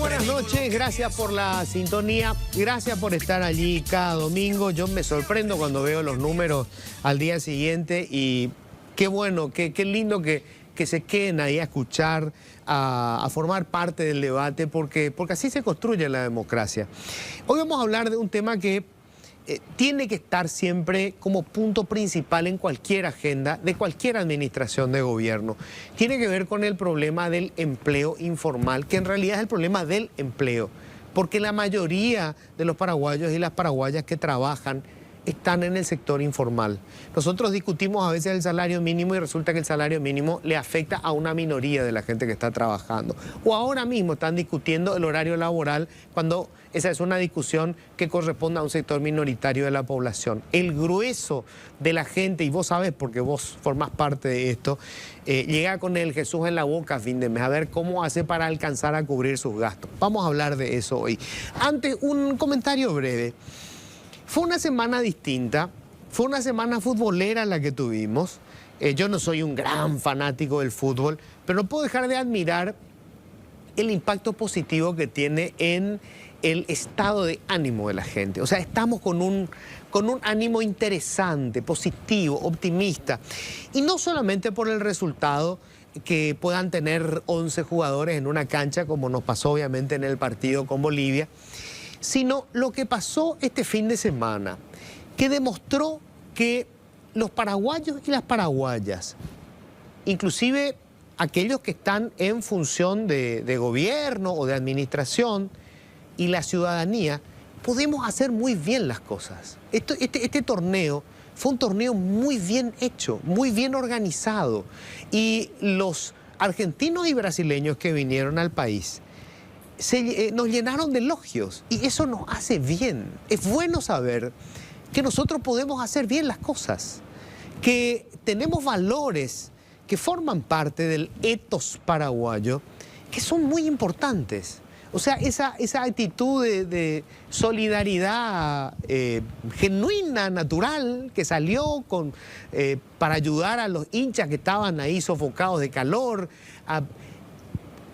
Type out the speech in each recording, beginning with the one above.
buenas noches, gracias por la sintonía, gracias por estar allí cada domingo. Yo me sorprendo cuando veo los números al día siguiente y qué bueno, qué lindo que se queden ahí a escuchar, a formar parte del debate, porque así se construye la democracia. Hoy vamos a hablar de un tema que tiene que estar siempre como punto principal en cualquier agenda de cualquier administración de gobierno. Tiene que ver con el problema del empleo informal, que en realidad es el problema del empleo, porque la mayoría de los paraguayos y las paraguayas que trabajan están en el sector informal. Nosotros discutimos a veces el salario mínimo y resulta que el salario mínimo le afecta a una minoría de la gente que está trabajando. O ahora mismo están discutiendo el horario laboral cuando esa es una discusión que corresponde a un sector minoritario de la población. El grueso de la gente, y vos sabés porque vos formás parte de esto, llega con el Jesús en la boca a fin de mes, a ver cómo hace para alcanzar a cubrir sus gastos. Vamos a hablar de eso hoy. Antes, un comentario breve. Fue una semana distinta, fue una semana futbolera la que tuvimos. Yo no soy un gran fanático del fútbol, pero no puedo dejar de admirar el impacto positivo que tiene en el estado de ánimo de la gente. O sea, estamos con un ánimo interesante, positivo, optimista. Y no solamente por el resultado que puedan tener 11 jugadores en una cancha, como nos pasó obviamente en el partido con Bolivia, sino lo que pasó este fin de semana, que demostró que los paraguayos y las paraguayas, inclusive aquellos que están en función de gobierno o de administración y la ciudadanía, podemos hacer muy bien las cosas. Este torneo fue un torneo muy bien hecho, muy bien organizado, y los argentinos y brasileños que vinieron al país nos llenaron de elogios y eso nos hace bien. Es bueno saber que nosotros podemos hacer bien las cosas, que tenemos valores que forman parte del ethos paraguayo, que son muy importantes. O sea, esa actitud de solidaridad genuina, natural, que salió para ayudar a los hinchas que estaban ahí sofocados de calor,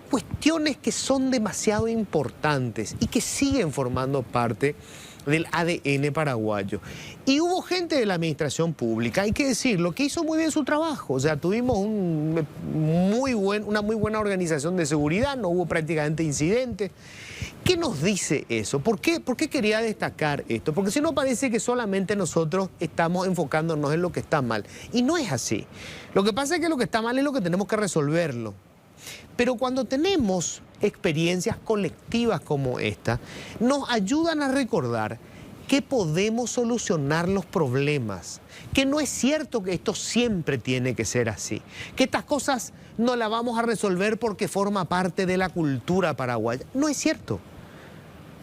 cuestiones que son demasiado importantes y que siguen formando parte del ADN paraguayo. Y hubo gente de la administración pública, hay que decirlo, que hizo muy bien su trabajo. O sea, tuvimos una muy buena organización de seguridad, no hubo prácticamente incidentes. ¿Qué nos dice eso? ¿Por qué quería destacar esto? Porque si no parece que solamente nosotros estamos enfocándonos en lo que está mal. Y no es así. Lo que pasa es que lo que está mal es lo que tenemos que resolverlo. Pero cuando tenemos experiencias colectivas como esta, nos ayudan a recordar que podemos solucionar los problemas, que no es cierto que esto siempre tiene que ser así, que estas cosas no las vamos a resolver porque forma parte de la cultura paraguaya. No es cierto.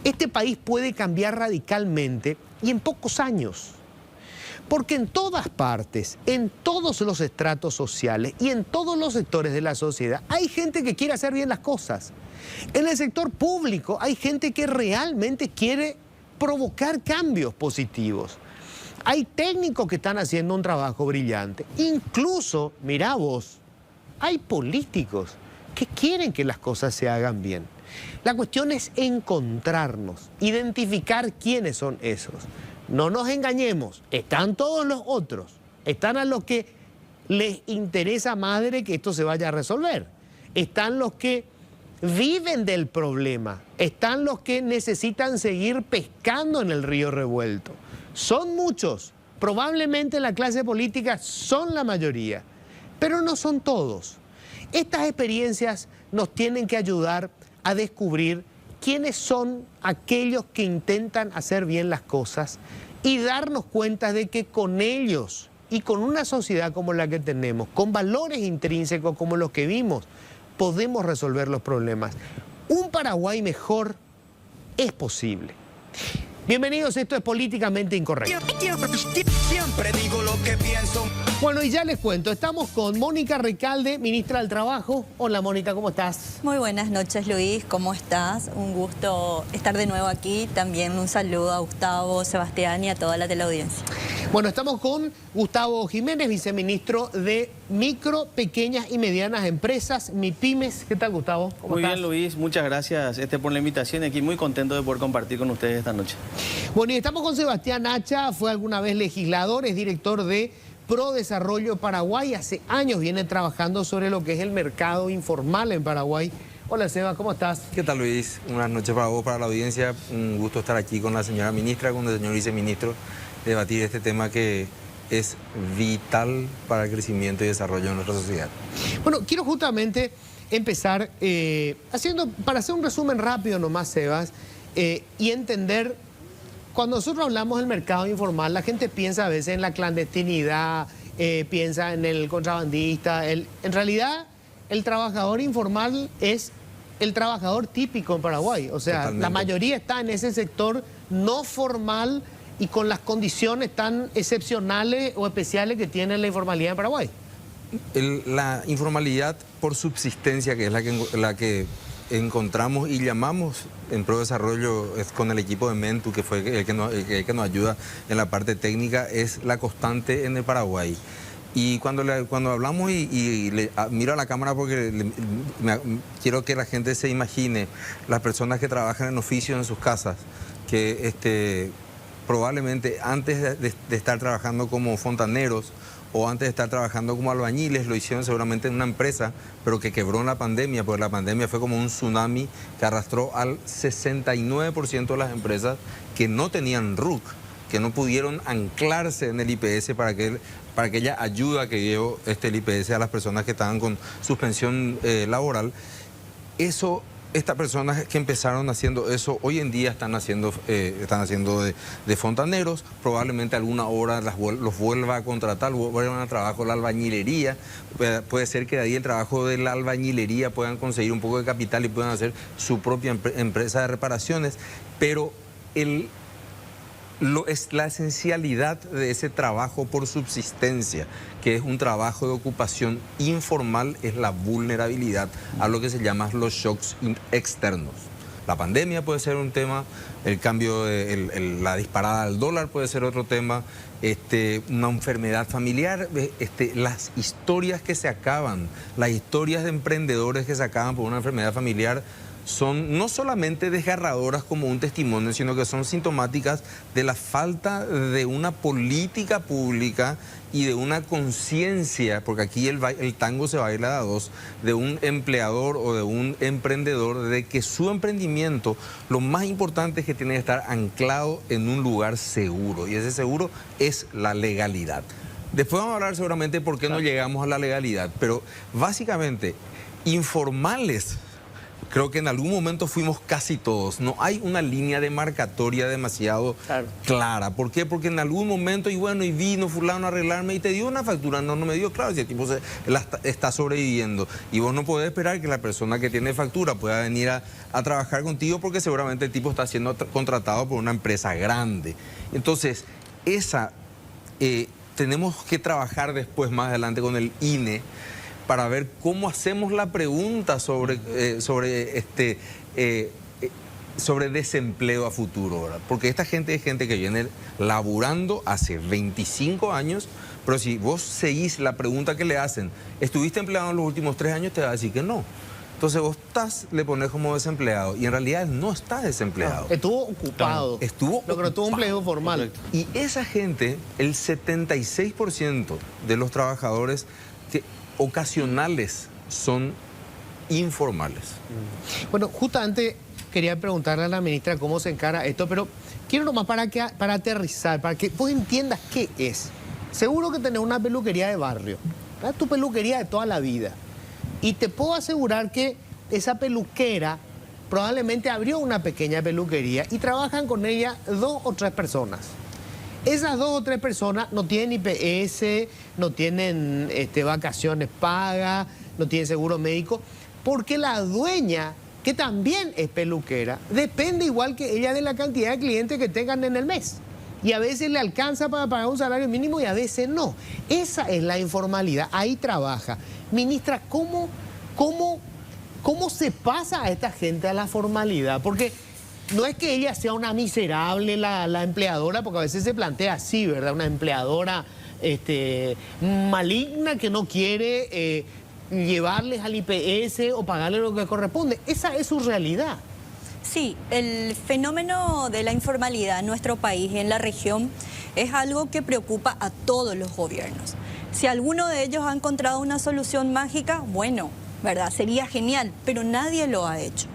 Este país puede cambiar radicalmente y en pocos años. Porque en todas partes, en todos los estratos sociales y en todos los sectores de la sociedad hay gente que quiere hacer bien las cosas. En el sector público hay gente que realmente quiere provocar cambios positivos. Hay técnicos que están haciendo un trabajo brillante. Incluso, mirá vos, hay políticos que quieren que las cosas se hagan bien. La cuestión es encontrarnos, identificar quiénes son esos. No nos engañemos, están todos los otros, están a los que les interesa más de que esto se vaya a resolver, están los que viven del problema, están los que necesitan seguir pescando en el río revuelto. Son muchos, probablemente la clase política son la mayoría, pero no son todos. Estas experiencias nos tienen que ayudar a descubrir quiénes son aquellos que intentan hacer bien las cosas y darnos cuenta de que con ellos y con una sociedad como la que tenemos, con valores intrínsecos como los que vimos, podemos resolver los problemas. Un Paraguay mejor es posible. Bienvenidos, esto es Políticamente Incorrecto. Siempre digo lo que pienso. Bueno, y ya les cuento, estamos con Mónica Recalde, ministra del Trabajo. Hola Mónica, ¿cómo estás? Muy buenas noches, Luis, ¿cómo estás? Un gusto estar de nuevo aquí. También un saludo a Gustavo, Sebastián y a toda la teleaudiencia. Bueno, estamos con Gustavo Jiménez, viceministro de Micro, Pequeñas y Medianas Empresas, MIPYMES. ¿Qué tal, Gustavo? ¿Cómo Muy estás? bien, Luis. Muchas gracias por la invitación. Aquí muy contento de poder compartir con ustedes esta noche. Bueno, y estamos con Sebastián Hacha, fue alguna vez legislador, es director de ProDesarrollo Paraguay. Hace años viene trabajando sobre lo que es el mercado informal en Paraguay. Hola, Seba, ¿cómo estás? ¿Qué tal, Luis? Buenas noches para vos, para la audiencia. Un gusto estar aquí con la señora ministra, con el señor viceministro, debatir este tema que es vital para el crecimiento y desarrollo de nuestra sociedad. Bueno, quiero justamente empezar para hacer un resumen rápido nomás, Sebas, y entender, cuando nosotros hablamos del mercado informal, la gente piensa a veces en la clandestinidad, piensa en el contrabandista. En realidad, el trabajador informal es el trabajador típico en Paraguay. O sea, Totalmente. La mayoría está en ese sector no formal y con las condiciones tan excepcionales o especiales que tiene la informalidad en Paraguay. La informalidad por subsistencia, que es la que encontramos y llamamos en ProDesarrollo con el equipo de Mentu, que fue el que nos ayuda en la parte técnica, es la constante en el Paraguay. Y cuando hablamos miro a la cámara porque quiero que la gente se imagine las personas que trabajan en oficios en sus casas, que probablemente antes de estar trabajando como fontaneros o antes de estar trabajando como albañiles, lo hicieron seguramente en una empresa, pero que quebró en la pandemia, porque la pandemia fue como un tsunami que arrastró al 69% de las empresas que no tenían RUC, que no pudieron anclarse en el IPS para aquella ayuda que dio el IPS a las personas que estaban con suspensión laboral. Estas personas que empezaron haciendo eso, hoy en día están haciendo de fontaneros, probablemente alguna hora los vuelva a contratar, vuelvan a trabajo la albañilería. Puede ser que de ahí el trabajo de la albañilería puedan conseguir un poco de capital y puedan hacer su propia empresa de reparaciones, pero es la esencialidad de ese trabajo por subsistencia, que es un trabajo de ocupación informal, es la vulnerabilidad a lo que se llama los shocks externos. La pandemia puede ser un tema, el cambio, la disparada del dólar puede ser otro tema, una enfermedad familiar, las historias que se acaban, las historias de emprendedores que se acaban por una enfermedad familiar, son no solamente desgarradoras como un testimonio, sino que son sintomáticas de la falta de una política pública y de una conciencia, porque aquí el tango se baila a dos, de un empleador o de un emprendedor, de que su emprendimiento, lo más importante es que tiene que estar anclado en un lugar seguro, y ese seguro es la legalidad. Después vamos a hablar seguramente por qué no llegamos a la legalidad, pero básicamente informales. Creo que en algún momento fuimos casi todos. No hay una línea demarcatoria demasiado clara. ¿Por qué? Porque en algún momento, y vino fulano a arreglarme y te dio una factura. No me dio, claro, si el tipo está sobreviviendo. Y vos no podés esperar que la persona que tiene factura pueda venir a trabajar contigo, porque seguramente el tipo está siendo contratado por una empresa grande. Entonces, tenemos que trabajar después, más adelante, con el INE, para ver cómo hacemos la pregunta sobre desempleo a futuro, ¿verdad? Porque esta gente es gente que viene laburando hace 25 años, pero si vos seguís la pregunta que le hacen, ¿estuviste empleado en los últimos 3 años? Te va a decir que no. Entonces vos le pones como desempleado y en realidad no estás desempleado. Estuvo ocupado. Pero tuvo un empleo formal. Correcto. Y esa gente, el 76% de los trabajadores ocasionales son informales. Bueno, justamente quería preguntarle a la ministra cómo se encara esto, pero quiero nomás para aterrizar, para que vos entiendas qué es. Seguro que tenés una peluquería de barrio, ¿verdad? Tu peluquería de toda la vida. Y te puedo asegurar que esa peluquera probablemente abrió una pequeña peluquería y trabajan con ella 2 o 3 personas. Esas 2 o 3 personas no tienen IPS, no tienen vacaciones pagas, no tienen seguro médico, porque la dueña, que también es peluquera, depende igual que ella de la cantidad de clientes que tengan en el mes. Y a veces le alcanza para pagar un salario mínimo y a veces no. Esa es la informalidad, ahí trabaja. Ministra, ¿cómo se pasa a esta gente a la formalidad? Porque no es que ella sea una miserable la empleadora, porque a veces se plantea así, ¿verdad? Una empleadora maligna que no quiere llevarles al IPS o pagarle lo que corresponde. Esa es su realidad. Sí, el fenómeno de la informalidad en nuestro país y en la región es algo que preocupa a todos los gobiernos. Si alguno de ellos ha encontrado una solución mágica, bueno, ¿verdad? Sería genial, pero nadie lo ha hecho.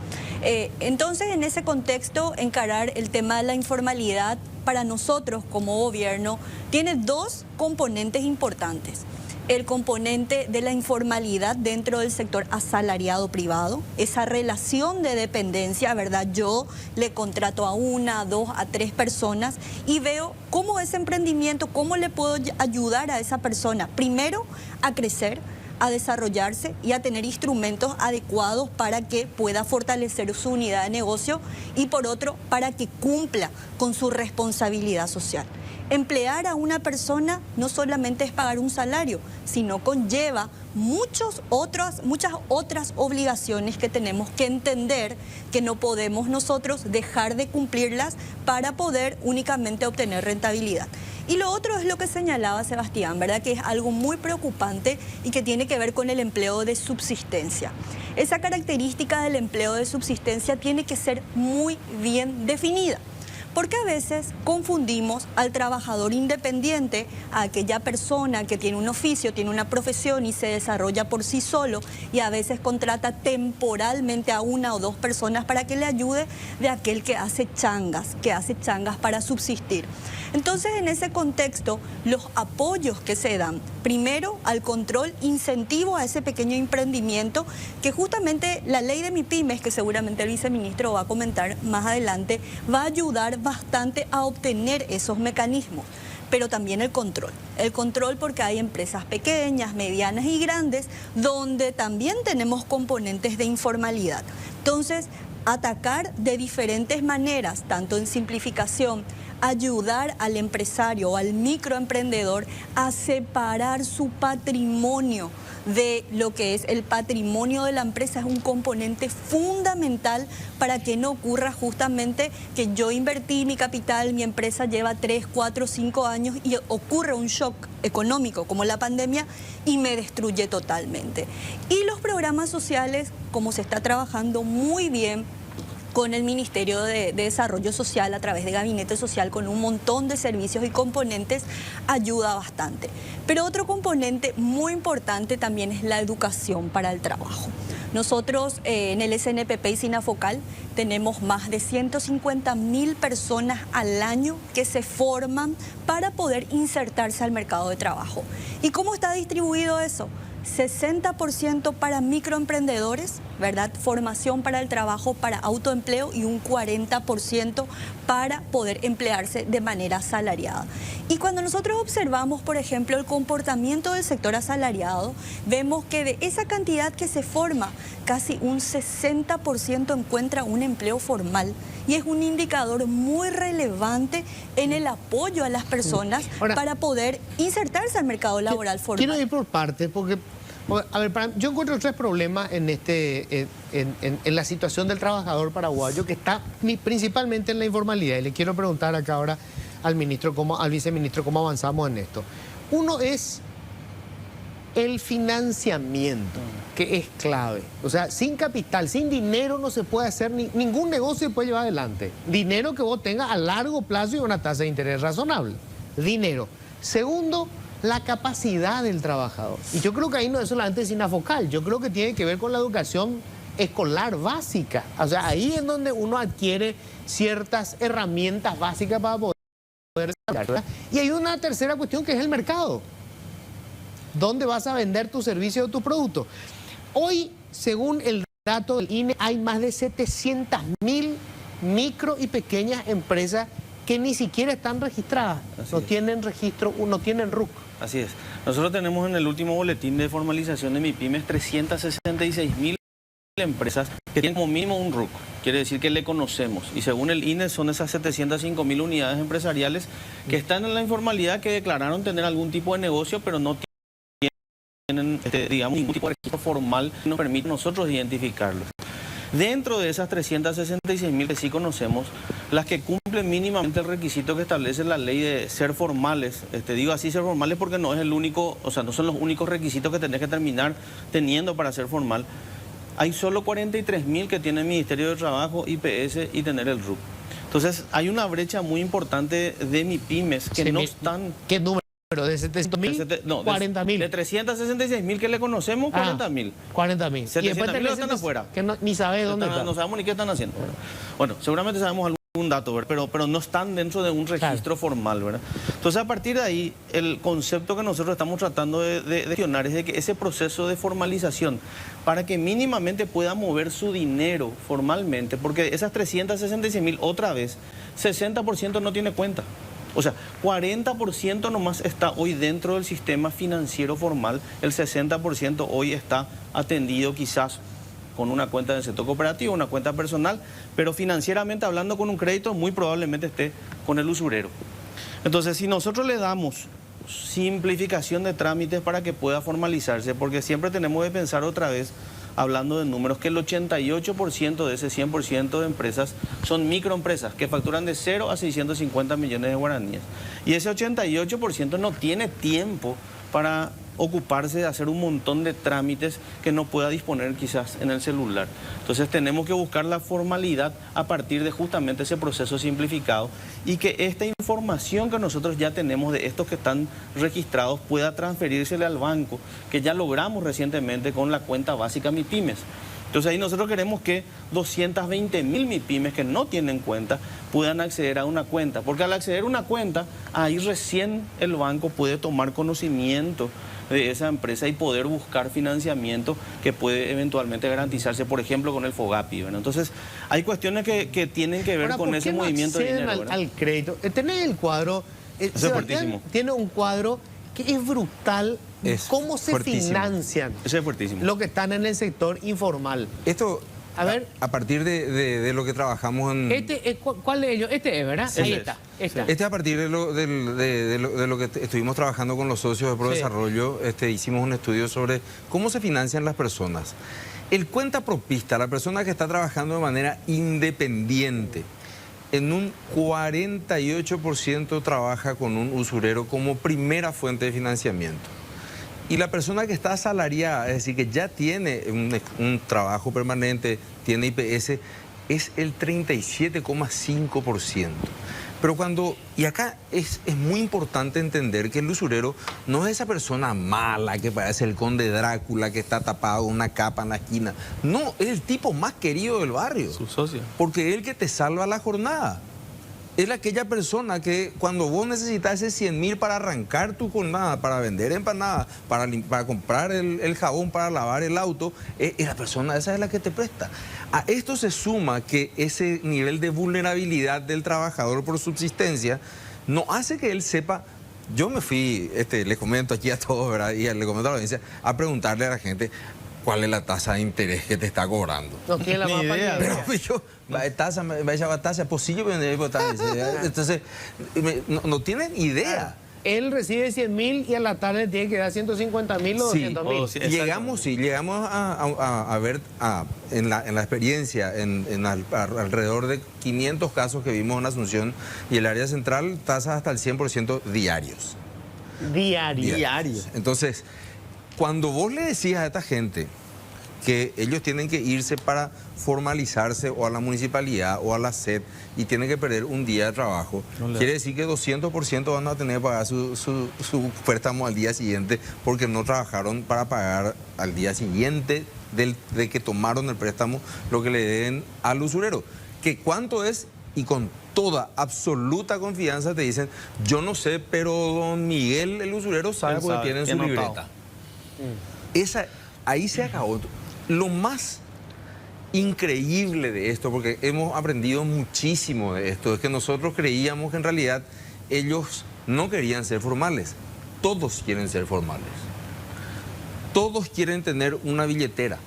Entonces, en ese contexto, encarar el tema de la informalidad para nosotros como gobierno tiene dos componentes importantes. El componente de la informalidad dentro del sector asalariado privado, esa relación de dependencia, ¿verdad? Yo le contrato a una, a dos, a tres personas y veo cómo ese emprendimiento, cómo le puedo ayudar a esa persona, primero, a crecer, a desarrollarse y a tener instrumentos adecuados para que pueda fortalecer su unidad de negocio y por otro, para que cumpla con su responsabilidad social. Emplear a una persona no solamente es pagar un salario, sino conlleva muchas otras obligaciones que tenemos que entender que no podemos nosotros dejar de cumplirlas para poder únicamente obtener rentabilidad. Y lo otro es lo que señalaba Sebastián, ¿verdad? Que es algo muy preocupante y que tiene que ver con el empleo de subsistencia. Esa característica del empleo de subsistencia tiene que ser muy bien definida. Porque a veces confundimos al trabajador independiente, a aquella persona que tiene un oficio, tiene una profesión y se desarrolla por sí solo y a veces contrata temporalmente a una o dos personas para que le ayude, de aquel que hace changas para subsistir. Entonces, en ese contexto, los apoyos que se dan, primero al control, incentivo a ese pequeño emprendimiento, que justamente la ley de MIPYMES, que seguramente el viceministro va a comentar más adelante, va a ayudar bastante a obtener esos mecanismos. Pero también el control porque hay empresas pequeñas, medianas y grandes, donde también tenemos componentes de informalidad. Entonces, atacar de diferentes maneras, tanto en simplificación, ayudar al empresario o al microemprendedor a separar su patrimonio de lo que es el patrimonio de la empresa es un componente fundamental para que no ocurra justamente que yo invertí mi capital, mi empresa lleva 3, 4, 5 años y ocurre un shock económico como la pandemia y me destruye totalmente. Y los programas sociales, como se está trabajando muy bien con el Ministerio de Desarrollo Social a través de Gabinete Social, con un montón de servicios y componentes, ayuda bastante. Pero otro componente muy importante también es la educación para el trabajo. Nosotros en el SNPP y SINAFOCAL tenemos más de 150.000 personas al año que se forman para poder insertarse al mercado de trabajo. ¿Y cómo está distribuido eso? 60% para microemprendedores, ¿verdad? Formación para el trabajo, para autoempleo y un 40% para poder emplearse de manera asalariada. Y cuando nosotros observamos, por ejemplo, el comportamiento del sector asalariado, vemos que de esa cantidad que se forma, casi un 60% encuentra un empleo formal. Y es un indicador muy relevante en el apoyo a las personas para poder insertarse al mercado laboral formal. Quiero ir por partes, porque a ver, yo encuentro tres problemas en la situación del trabajador paraguayo, que está principalmente en la informalidad. Y le quiero preguntar acá ahora al viceministro cómo avanzamos en esto. Uno es el financiamiento, que es clave. O sea, sin capital, sin dinero no se puede hacer, ningún negocio se puede llevar adelante. Dinero que vos tengas a largo plazo y una tasa de interés razonable. Dinero. Segundo, la capacidad del trabajador. Y yo creo que ahí no es solamente SINAFOCAL, yo creo que tiene que ver con la educación escolar básica. O sea, ahí es donde uno adquiere ciertas herramientas básicas para poder desarrollar. Y hay una tercera cuestión que es el mercado. ¿Dónde vas a vender tu servicio o tu producto? Hoy, según el dato del INE, hay más de 700.000 micro y pequeñas empresas que ni siquiera están registradas. No tienen registro, no tienen RUC. Así es. Nosotros tenemos en el último boletín de formalización de MIPYMES 366.000 empresas que tienen como mínimo un RUC. Quiere decir que le conocemos. Y según el INE son esas 705.000 unidades empresariales que están en la informalidad, que declararon tener algún tipo de negocio, pero no tienen, digamos, ningún tipo de registro formal que nos permite a nosotros identificarlos. Dentro de esas 366.000 que sí conocemos, las que cumplen mínimamente el requisito que establece la ley de ser formales, digo así ser formales porque no es el único, o sea, no son los únicos requisitos que tenés que terminar teniendo para ser formal. Hay solo 43.000 que tienen Ministerio de Trabajo, IPS y tener el RUC. Entonces, hay una brecha muy importante de MIPYMES que no están... ¿Qué número? ¿De 700.000? No, 40.000. De 366.000 que le conocemos, 40.000. 40.000. Y después 700.000 están afuera. Que ni sabes dónde están. No sabemos ni qué están haciendo, ¿verdad? Bueno, seguramente sabemos algún dato, ¿verdad? Pero no están dentro de un registro formal, ¿verdad? Entonces, a partir de ahí, el concepto que nosotros estamos tratando de gestionar es de que ese proceso de formalización, para que mínimamente pueda mover su dinero formalmente, porque esas 366.000, otra vez, 60% no tiene cuenta. O sea, 40% nomás está hoy dentro del sistema financiero formal, el 60% hoy está atendido quizás con una cuenta del sector cooperativo, una cuenta personal, pero financieramente hablando con un crédito muy probablemente esté con el usurero. Entonces, si nosotros le damos simplificación de trámites para que pueda formalizarse, porque siempre tenemos que pensar otra vez, hablando de números, que el 88% de ese 100% de empresas son microempresas que facturan de 0 a 650 millones de guaraníes. Y ese 88% no tiene tiempo para ocuparse de hacer un montón de trámites que no pueda disponer quizás en el celular. Entonces tenemos que buscar la formalidad a partir de justamente ese proceso simplificado y que esta información que nosotros ya tenemos de estos que están registrados pueda transferírsele al banco, que ya logramos recientemente con la cuenta básica MIPYMES. Entonces ahí nosotros queremos que 220.000 MIPYMES que no tienen cuenta puedan acceder a una cuenta, porque al acceder a una cuenta, ahí recién el banco puede tomar conocimiento de esa empresa y poder buscar financiamiento que puede eventualmente garantizarse, por ejemplo, con el FOGAPI, ¿verdad? Entonces, hay cuestiones que tienen que ver con ese movimiento de dinero, ¿verdad? Al crédito. Tenés el cuadro. Eso es fuertísimo. Tiene un cuadro que es brutal. ¿Cómo se financian? Eso es fuertísimo. Los que están en el sector informal. Esto, a ver, a partir de lo que trabajamos en... ¿Cuál de ellos? Este es, ¿verdad? Ese Ahí es. está. Este es a partir de lo que estuvimos trabajando con los socios de ProDesarrollo. Hicimos un estudio sobre cómo se financian las personas. El cuentapropista, la persona que está trabajando de manera independiente, en un 48% trabaja con un usurero como primera fuente de financiamiento. Y la persona que está asalariada, es decir, que ya tiene un trabajo permanente, tiene IPS, es el 37,5%. Pero y acá es muy importante entender que el usurero no es esa persona mala que parece el conde Drácula que está tapado con una capa en la esquina. No, es el tipo más querido del barrio. Su socio. Porque es el que te salva la jornada. Es aquella persona que cuando vos necesitas ese 100.000 para arrancar tu jornada, para vender empanadas, para comprar el jabón, para lavar el auto, la persona esa es la que te presta. A esto se suma que ese nivel de vulnerabilidad del trabajador por subsistencia no hace que él sepa. Yo me fui, les comento aquí a todos, ¿verdad? Y le comento a la audiencia, a preguntarle a la gente cuál es la tasa de interés que te está cobrando. No tiene la más idea. Pero yo, tasa, posible, entonces, no tienen idea. Él recibe 100.000 y a la tarde tiene que dar 150.000 o 200.000. Sí, Llegamos a ver en la experiencia, alrededor de 500 casos que vimos en Asunción y el área central, tasas hasta el 100% diarios. Diarios. Entonces, cuando vos le decías a esta gente que ellos tienen que irse para formalizarse o a la municipalidad o a la SED y tienen que perder un día de trabajo, quiere decir que 200% van a tener que pagar su préstamo al día siguiente porque no trabajaron para pagar al día siguiente de que tomaron el préstamo lo que le den al usurero. ¿Que cuánto es? Y con toda absoluta confianza te dicen, yo no sé, pero don Miguel el usurero sabe porque tiene en su libreta. Ahí se acabó. Lo más increíble de esto, porque hemos aprendido muchísimo de esto, es que nosotros creíamos que en realidad ellos no querían ser formales. Todos quieren ser formales. Todos quieren tener una billetera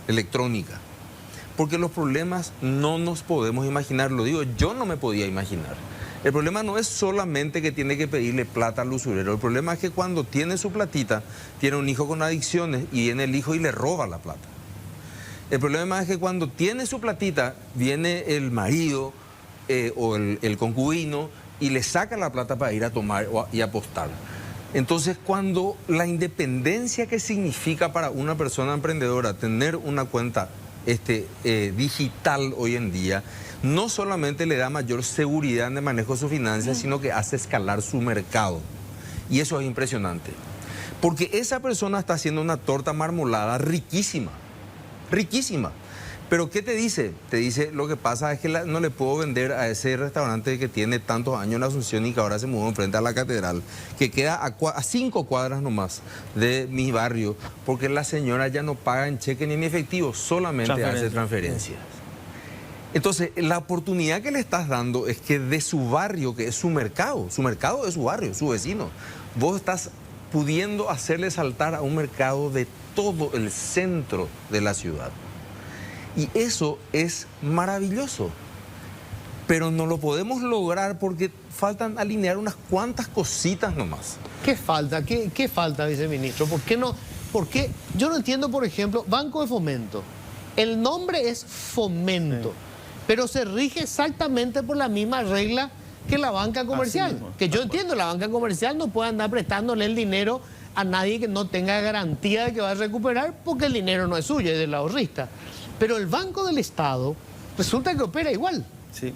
electrónica. Porque los problemas no nos podemos imaginar. Lo digo, yo no me podía imaginar. El problema no es solamente que tiene que pedirle plata al usurero. El problema es que cuando tiene su platita, tiene un hijo con adicciones y viene el hijo y le roba la plata. El problema es que cuando tiene su platita, viene el marido o el concubino y le saca la plata para ir a tomar y apostar. Entonces, cuando la independencia que significa para una persona emprendedora tener una cuenta digital hoy en día, no solamente le da mayor seguridad en el manejo de sus finanzas, sino que hace escalar su mercado. Y eso es impresionante. Porque esa persona está haciendo una torta marmolada riquísima, riquísima. Pero ¿qué te dice? Te dice, lo que pasa es que no le puedo vender a ese restaurante que tiene tantos años en Asunción y que ahora se mudó enfrente a la catedral, que queda a 5 cuadras nomás de mi barrio, porque la señora ya no paga en cheque ni en efectivo, solamente hace transferencias. Entonces, la oportunidad que le estás dando es que de su barrio, que es su mercado es su barrio, su vecino, vos estás pudiendo hacerle saltar a un mercado de todo el centro de la ciudad. Y eso es maravilloso, pero no lo podemos lograr porque faltan alinear unas cuantas cositas nomás. ¿Qué falta? ¿Qué falta, viceministro? ¿Por qué no? Porque yo no entiendo, por ejemplo, Banco de Fomento. El nombre es Fomento, pero se rige exactamente por la misma regla que la banca comercial. Que yo entiendo, la banca comercial no puede andar prestándole el dinero a nadie que no tenga garantía de que va a recuperar, porque el dinero no es suyo, es del ahorrista. Pero el Banco del Estado resulta que opera igual. Sí.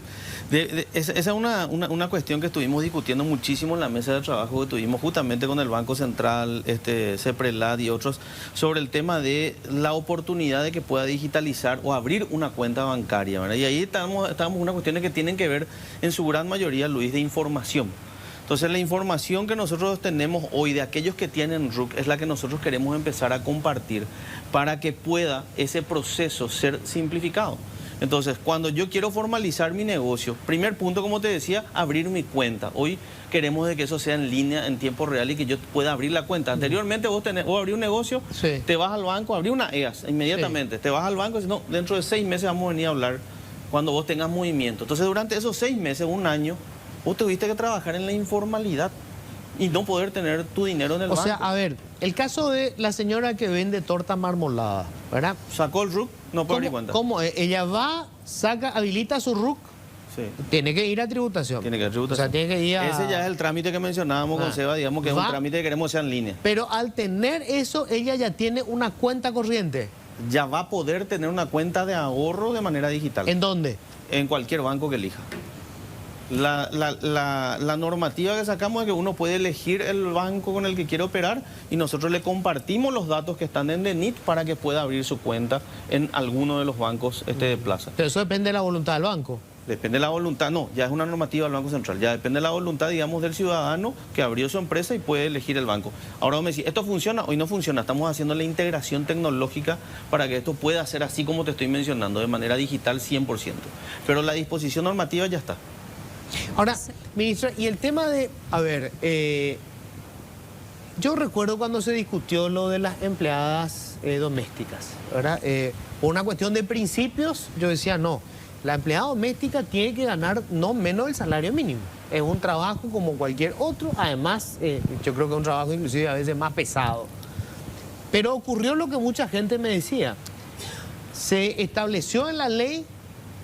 Esa es una cuestión que estuvimos discutiendo muchísimo en la mesa de trabajo que tuvimos justamente con el Banco Central, CEPRELAD y otros, sobre el tema de la oportunidad de que pueda digitalizar o abrir una cuenta bancaria, ¿verdad? Y ahí estamos unas cuestiones que tienen que ver en su gran mayoría, Luis, de información. Entonces, la información que nosotros tenemos hoy de aquellos que tienen RUC es la que nosotros queremos empezar a compartir para que pueda ese proceso ser simplificado. Entonces, cuando yo quiero formalizar mi negocio, primer punto, como te decía, abrir mi cuenta. Hoy queremos de que eso sea en línea, en tiempo real y que yo pueda abrir la cuenta. Anteriormente vos abrí un negocio, sí, te vas al banco, abrí una EAS inmediatamente. Sí. Te vas al banco y dices, no, dentro de 6 meses vamos a venir a hablar cuando vos tengas movimiento. Entonces, durante esos 6 meses, un año, vos tuviste que trabajar en la informalidad y no poder tener tu dinero en el banco. O sea, a ver, el caso de la señora que vende torta marmolada, ¿verdad? Sacó el RUC, no puede abrir cuenta. ¿Cómo? Ella va, habilita su RUC, sí, tiene que ir a tributación. Tiene que ir a tributación. O sea, tiene que ir a... Ese ya es el trámite que mencionábamos con Seba, digamos que es un trámite que queremos sea en línea. Pero al tener eso, ella ya tiene una cuenta corriente. Ya va a poder tener una cuenta de ahorro de manera digital. ¿En dónde? En cualquier banco que elija. La normativa que sacamos es que uno puede elegir el banco con el que quiere operar y nosotros le compartimos los datos que están en DENIT para que pueda abrir su cuenta en alguno de los bancos de plaza. Pero eso depende de la voluntad del banco. Depende de la voluntad, no, ya es una normativa del Banco Central, ya depende de la voluntad, digamos, del ciudadano que abrió su empresa y puede elegir el banco. Ahora vos me decís, ¿esto funciona? Hoy no funciona, estamos haciendo la integración tecnológica para que esto pueda ser así como te estoy mencionando, de manera digital 100%. Pero la disposición normativa ya está. Ahora, ministra, y el tema de, a ver, yo recuerdo cuando se discutió lo de las empleadas domésticas, ¿verdad? Por una cuestión de principios, yo decía, no, la empleada doméstica tiene que ganar no menos del salario mínimo. Es un trabajo como cualquier otro, además, yo creo que es un trabajo inclusive a veces más pesado. Pero ocurrió lo que mucha gente me decía, se estableció en la ley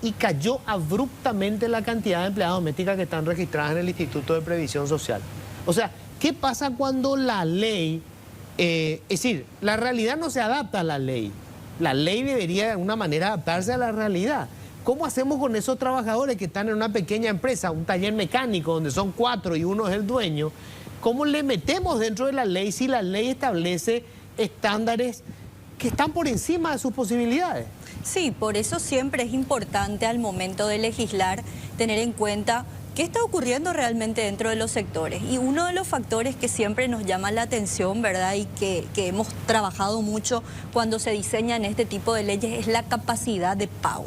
y cayó abruptamente la cantidad de empleadas domésticas que están registradas en el Instituto de Previsión Social. O sea, ¿qué pasa cuando la ley, es decir, la realidad no se adapta a la ley? La ley debería de alguna manera adaptarse a la realidad. ¿Cómo hacemos con esos trabajadores que están en una pequeña empresa, un taller mecánico donde son 4 y uno es el dueño? ¿Cómo le metemos dentro de la ley si la ley establece estándares que están por encima de sus posibilidades? Sí, por eso siempre es importante al momento de legislar tener en cuenta qué está ocurriendo realmente dentro de los sectores. Y uno de los factores que siempre nos llama la atención, ¿verdad? Y que hemos trabajado mucho cuando se diseñan este tipo de leyes es la capacidad de pago.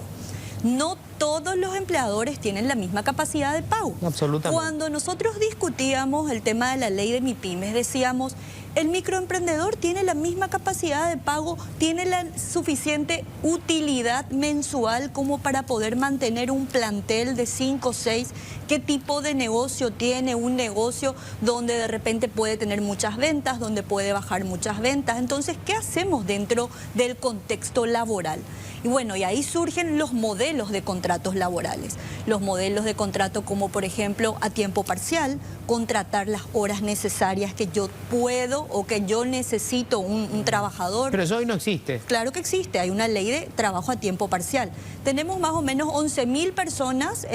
No todos los empleadores tienen la misma capacidad de pago. Absolutamente. Cuando nosotros discutíamos el tema de la ley de MIPYMES, decíamos, el microemprendedor tiene la misma capacidad de pago, tiene la suficiente utilidad mensual como para poder mantener un plantel de 5 o 6. ¿Qué tipo de negocio tiene? Un negocio donde de repente puede tener muchas ventas, donde puede bajar muchas ventas. Entonces, ¿qué hacemos dentro del contexto laboral? Y bueno, y ahí surgen los modelos de contratos laborales. Los modelos de contrato como, por ejemplo, a tiempo parcial, contratar las horas necesarias que yo puedo o que yo necesito un trabajador. Pero eso hoy no existe. Claro que existe, hay una ley de trabajo a tiempo parcial. Tenemos más o menos 11.000 personas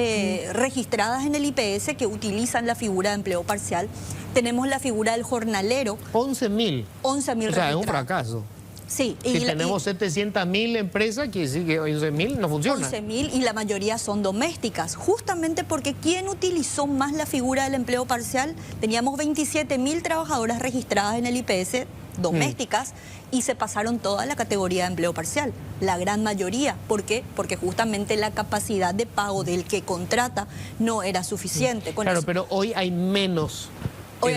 registradas en el IPS que utilizan la figura de empleo parcial. Tenemos la figura del jornalero. 11.000. 11.000 O sea, es un fracaso. Sí. Si tenemos 700.000 empresas, quiere decir que 11.000 no funciona. 11.000 y la mayoría son domésticas, justamente porque ¿quién utilizó más la figura del empleo parcial? Teníamos 27.000 trabajadoras registradas en el IPS domésticas y se pasaron toda a la categoría de empleo parcial, la gran mayoría. ¿Por qué? Porque justamente la capacidad de pago del que contrata no era suficiente. Claro, pero hoy hay menos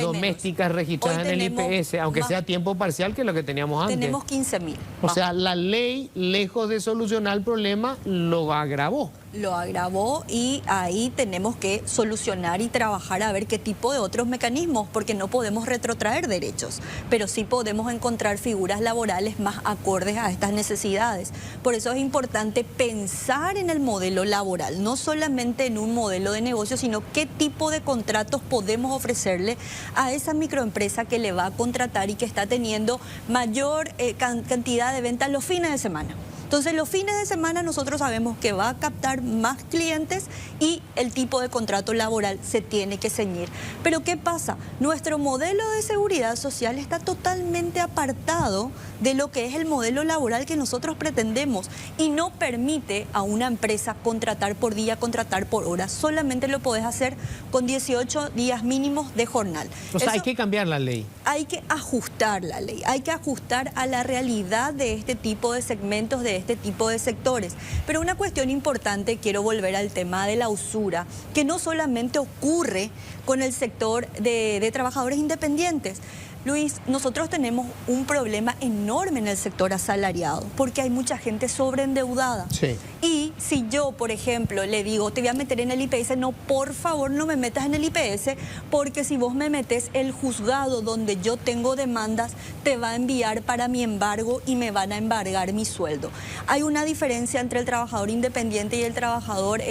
domésticas registradas en el IPS, aunque sea tiempo parcial, que lo que teníamos antes. Tenemos 15.000. O sea, la ley, lejos de solucionar el problema, lo agravó. Lo agravó y ahí tenemos que solucionar y trabajar a ver qué tipo de otros mecanismos, porque no podemos retrotraer derechos, pero sí podemos encontrar figuras laborales más acordes a estas necesidades. Por eso es importante pensar en el modelo laboral, no solamente en un modelo de negocio, sino qué tipo de contratos podemos ofrecerle a esa microempresa que le va a contratar y que está teniendo mayor cantidad de ventas los fines de semana. Entonces, los fines de semana nosotros sabemos que va a captar más clientes y el tipo de contrato laboral se tiene que ceñir. Pero ¿qué pasa? Nuestro modelo de seguridad social está totalmente apartado de lo que es el modelo laboral que nosotros pretendemos y no permite a una empresa contratar por día, contratar por hora. Solamente lo podés hacer con 18 días mínimos de jornal. O sea, hay que cambiar la ley. Hay que ajustar la ley, hay que ajustar a la realidad de este tipo de segmentos, de este tipo de sectores. Pero una cuestión importante, quiero volver al tema de la usura, que no solamente ocurre con el sector de trabajadores independientes. Luis, nosotros tenemos un problema enorme en el sector asalariado, porque hay mucha gente sobreendeudada. Sí. Y si yo, por ejemplo, le digo, te voy a meter en el IPS, no, por favor, no me metas en el IPS, porque si vos me metes, el juzgado donde yo tengo demandas te va a enviar para mi embargo y me van a embargar mi sueldo. Hay una diferencia entre el trabajador independiente y el trabajador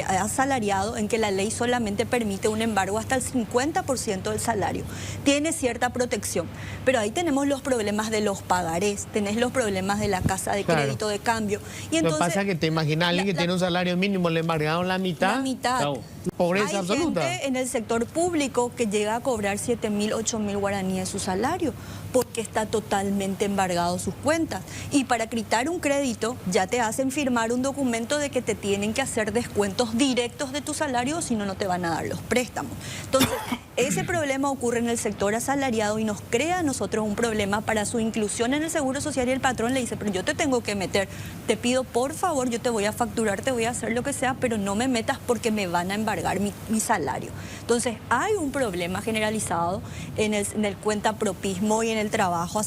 asalariado, en que la ley solamente permite un embargo hasta el 50% del salario. Tiene cierta protección, pero ahí tenemos los problemas de los pagarés, tenés los problemas de la casa de crédito de cambio. Y entonces, lo que pasa es que te imaginas a alguien que tiene un salario mínimo, le embargaron la mitad. La mitad. Chau. Pobreza absoluta. Hay gente en el sector público que llega a cobrar 7.000, 8.000 guaraníes su salario porque está totalmente embargado sus cuentas. Y para quitar un crédito ya te hacen firmar un documento de que te tienen que hacer descuentos directos de tu salario, si no, no te van a dar los préstamos. Entonces, ese problema ocurre en el sector asalariado y nos crea a nosotros un problema para su inclusión en el Seguro Social, y el patrón le dice, pero yo te tengo que meter, te pido por favor, yo te voy a facturar, te voy a hacer lo que sea, pero no me metas porque me van a embargar mi salario. Entonces, hay un problema generalizado en el cuentapropismo y en el trabajo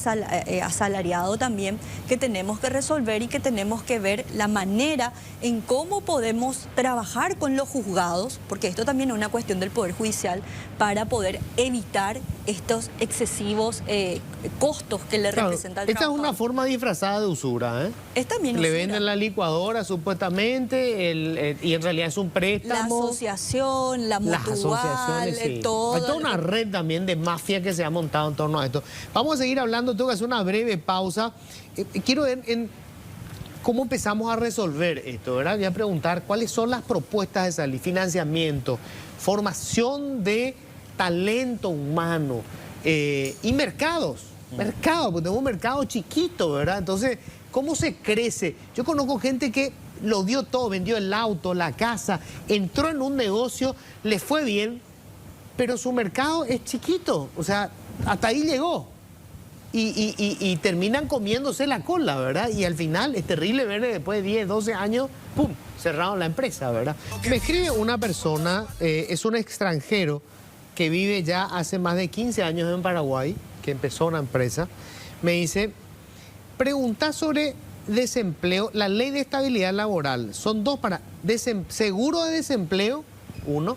asalariado también, que tenemos que resolver y que tenemos que ver la manera en cómo podemos trabajar con los juzgados, porque esto también es una cuestión del Poder Judicial, para poder evitar estos excesivos costos que le representa el Esta es trabajador. una forma disfrazada de usura, ¿eh? Es también Le usura. venden la licuadora supuestamente y en realidad es un La préstamo. asociación, la Las mutual, asociaciones, sí. todo. Hay toda una red también de mafia que se ha montado en torno a esto. Vamos a seguir hablando, tengo que hacer una breve pausa. Quiero ver cómo empezamos a resolver esto, ¿verdad? Voy a preguntar cuáles son las propuestas de salir, financiamiento, formación de talento humano y mercados, porque tenemos un mercado chiquito, ¿verdad? Entonces, ¿cómo se crece? Yo conozco gente que lo dio todo, vendió el auto, la casa, entró en un negocio, le fue bien, pero su mercado es chiquito, o sea, hasta ahí llegó. Y terminan comiéndose la cola, ¿verdad? Y al final es terrible ver después de 10, 12 años, ¡pum!, cerraron la empresa, ¿verdad? Me escribe una persona, es un extranjero que vive ya hace más de 15 años en Paraguay, que empezó una empresa, me dice, pregunta sobre desempleo, la ley de estabilidad laboral, son dos para seguro de desempleo, uno,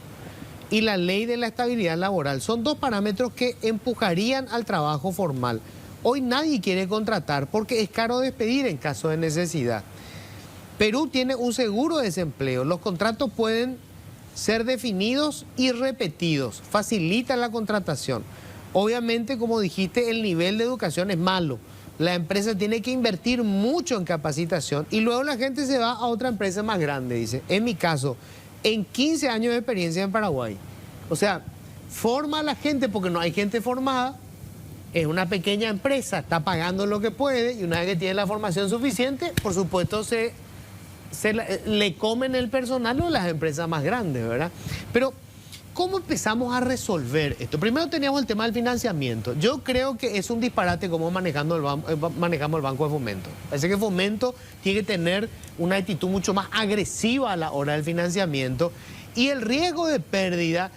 y la ley de la estabilidad laboral, son dos parámetros que empujarían al trabajo formal. Hoy nadie quiere contratar porque es caro despedir en caso de necesidad. Perú tiene un seguro de desempleo. Los contratos pueden ser definidos y repetidos. Facilita la contratación. Obviamente, como dijiste, el nivel de educación es malo. La empresa tiene que invertir mucho en capacitación y luego la gente se va a otra empresa más grande, dice. En mi caso, en 15 años de experiencia en Paraguay. O sea, forma a la gente porque no hay gente formada. Es una pequeña empresa, está pagando lo que puede y una vez que tiene la formación suficiente, por supuesto le comen el personal o las empresas más grandes, ¿verdad? Pero, ¿cómo empezamos a resolver esto? Primero teníamos el tema del financiamiento. Yo creo que es un disparate cómo manejamos el Banco de Fomento. Parece que Fomento tiene que tener una actitud mucho más agresiva a la hora del financiamiento y el riesgo de pérdida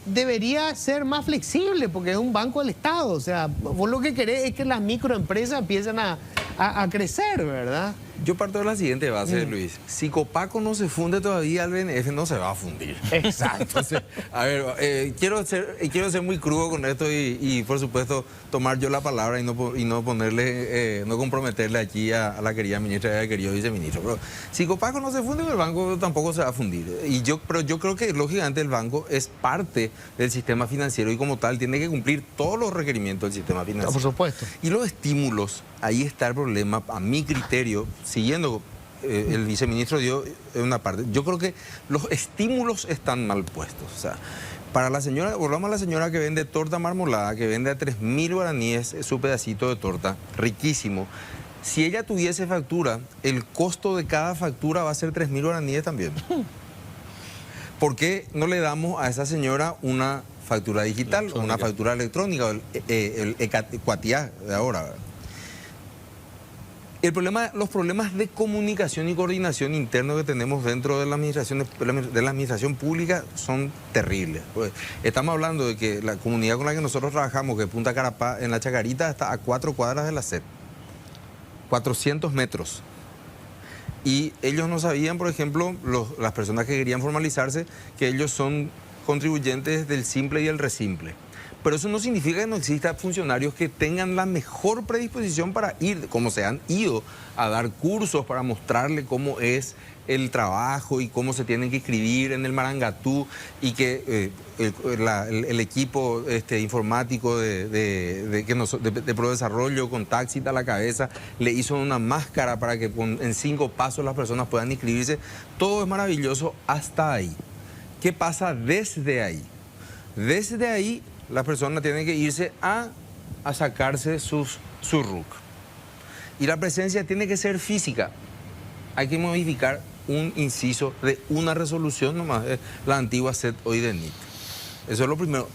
debería ser más flexible porque es un banco del Estado. O sea, vos lo que querés es que las microempresas empiecen a crecer, ¿verdad? Yo parto de la siguiente base, Luis. Si Copaco no se funde todavía, el BNF no se va a fundir. Exacto. Entonces, a ver, quiero ser muy crudo con esto y por supuesto, tomar yo la palabra y no ponerle, no comprometerle aquí a la querida ministra y al querido viceministro. Pero si Copaco no se funde, el banco tampoco se va a fundir. Pero yo creo que, lógicamente, el banco es parte del sistema financiero y como tal tiene que cumplir todos los requerimientos del sistema financiero. Por supuesto. Y los estímulos, ahí está el problema, a mi criterio, siguiendo, el viceministro dio una parte. Yo creo que los estímulos están mal puestos. O sea, para la señora, volvamos a la señora que vende torta marmolada, que vende a 3.000 guaraníes su pedacito de torta, riquísimo. Si ella tuviese factura, el costo de cada factura va a ser 3.000 guaraníes también. ¿Por qué no le damos a esa señora una factura digital o una factura electrónica, el Ecuatiá de ahora, ¿verdad? Los problemas de comunicación y coordinación interno que tenemos dentro de la administración pública son terribles. Pues, estamos hablando de que la comunidad con la que nosotros trabajamos, que Punta Carapá, en la Chacarita, está a 4 cuadras de la SED, 400 metros. Y ellos no sabían, por ejemplo, las personas que querían formalizarse, que ellos son contribuyentes del simple y el resimple. Pero eso no significa que no existan funcionarios que tengan la mejor predisposición para ir, como se han ido a dar cursos para mostrarle cómo es el trabajo y cómo se tienen que inscribir en el Marangatú y que el equipo informático de ProDesarrollo con Taxit a la cabeza le hizo una máscara para que en 5 pasos las personas puedan inscribirse. Todo es maravilloso hasta ahí. ¿Qué pasa desde ahí? Desde ahí las personas tienen que irse a sacarse su RUC. Y la presencia tiene que ser física. Hay que modificar un inciso de una resolución nomás, la antigua SED hoy de NIT. Eso es lo primero.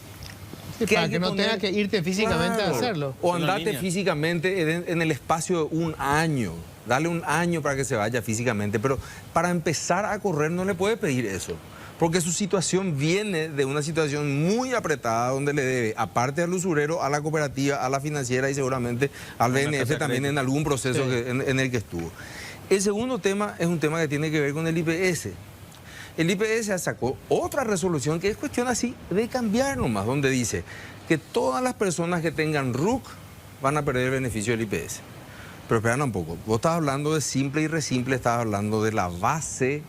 Sí, para que no tenga que irte físicamente a hacerlo. O andarte físicamente en el espacio de un año. Dale un año para que se vaya físicamente. Pero para empezar a correr no le puede pedir eso. Porque su situación viene de una situación muy apretada donde le debe, aparte al usurero, a la cooperativa, a la financiera y seguramente al BNF también en algún proceso en el que estuvo. El segundo tema es un tema que tiene que ver con el IPS. El IPS sacó otra resolución que es cuestión así de cambiar nomás, donde dice que todas las personas que tengan RUC van a perder el beneficio del IPS. Pero espera un poco, vos estás hablando de simple y resimple, estás hablando de la base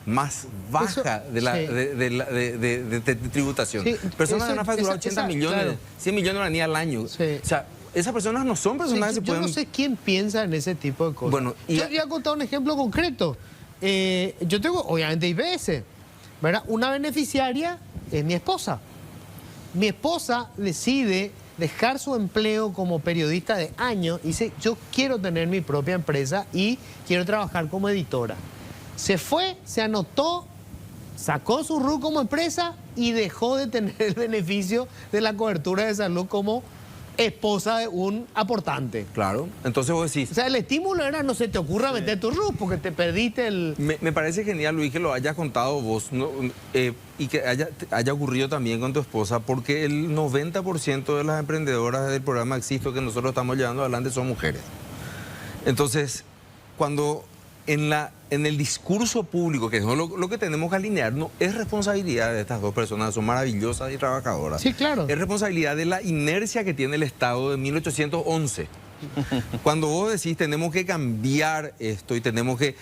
más baja de tributación. Sí, personas que van a facturar 80 millones, claro. 100 millones de guaraníes al año. Sí. O sea, esas personas no son personas que se pueden... Yo no sé quién piensa en ese tipo de cosas. Bueno, yo voy a contar un ejemplo concreto. Yo tengo, obviamente, IPS, ¿verdad? Una beneficiaria es mi esposa. Mi esposa decide dejar su empleo como periodista de años y dice, yo quiero tener mi propia empresa y quiero trabajar como editora. Se fue, se anotó, sacó su RUC como empresa y dejó de tener el beneficio de la cobertura de salud como esposa de un aportante. Claro, entonces vos decís... O sea, el estímulo era no se te ocurra meter tu RUC porque te perdiste el... Me parece genial, Luis, que lo hayas contado vos y que haya ocurrido también con tu esposa, porque el 90% de las emprendedoras del programa Existo que nosotros estamos llevando adelante son mujeres. Entonces, cuando... En el discurso público, que es lo que tenemos que alinear, no es responsabilidad de estas dos personas, son maravillosas y trabajadoras. Sí, claro. Es responsabilidad de la inercia que tiene el Estado de 1811. Cuando vos decís, tenemos que cambiar esto y tenemos que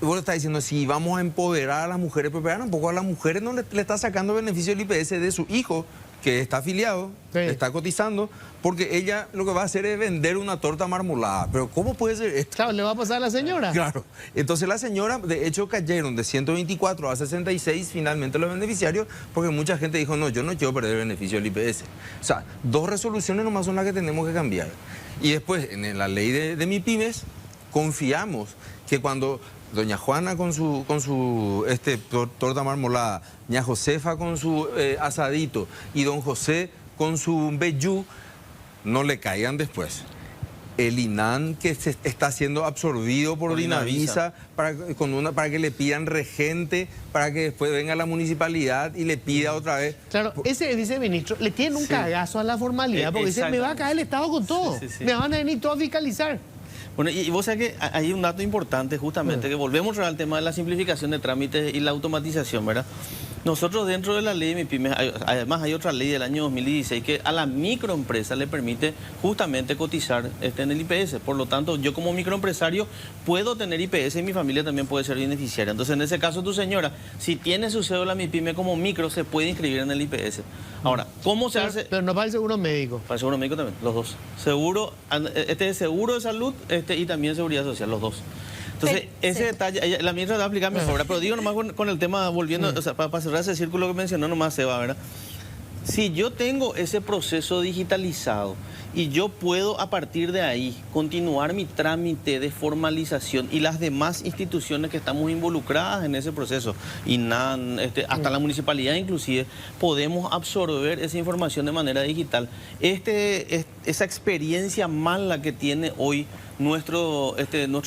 vos le estás diciendo, si vamos a empoderar a las mujeres, pero un poco a las mujeres no le está sacando beneficio del IPS de su hijo, que está afiliado, Sí. está cotizando, porque ella lo que va a hacer es vender una torta marmolada. Pero ¿cómo puede ser esto? Claro, le va a pasar a la señora. Claro. Entonces la señora, de hecho, cayeron de 124 a 66 finalmente los beneficiarios, porque mucha gente dijo, no, yo no quiero perder el beneficio del IPS. O sea, 2 resoluciones nomás son las que tenemos que cambiar. Y después, en la ley de MIPYMES, confiamos que cuando doña Juana con su torta marmolada, doña Josefa con su asadito y don José con su vellú, no le caigan después. El INAN que se está siendo absorbido por Inavisa para que le pidan regente, para que después venga la municipalidad y le pida otra vez. Claro, ese viceministro le tiene un cagazo a la formalidad, porque dice, me va a caer el Estado con todo. Me van a venir todos a fiscalizar. Bueno, y vos sabés que hay un dato importante justamente, que volvemos al tema de la simplificación de trámites y la automatización, ¿verdad? Nosotros dentro de la ley de MIPYMES, además hay otra ley del año 2016 que a la microempresa le permite justamente cotizar en el IPS. Por lo tanto, yo como microempresario puedo tener IPS y mi familia también puede ser beneficiaria. Entonces, en ese caso, tu señora, si tiene su cédula MIPYME como micro, se puede inscribir en el IPS. Ahora, ¿cómo se hace? Pero no para el seguro médico. Para el seguro médico también, los dos. Seguro, es seguro de salud y también seguridad social, los dos. Entonces, ese detalle, la ministra va a explicar mejor, ¿verdad? Pero digo nomás con el tema, volviendo, o sea, para cerrar ese círculo que mencionó nomás Seba, ¿verdad? Si yo tengo ese proceso digitalizado y yo puedo a partir de ahí continuar mi trámite de formalización y las demás instituciones que estamos involucradas en ese proceso, INAN, hasta la municipalidad inclusive, podemos absorber esa información de manera digital. Esa experiencia mala que tiene hoy nuestro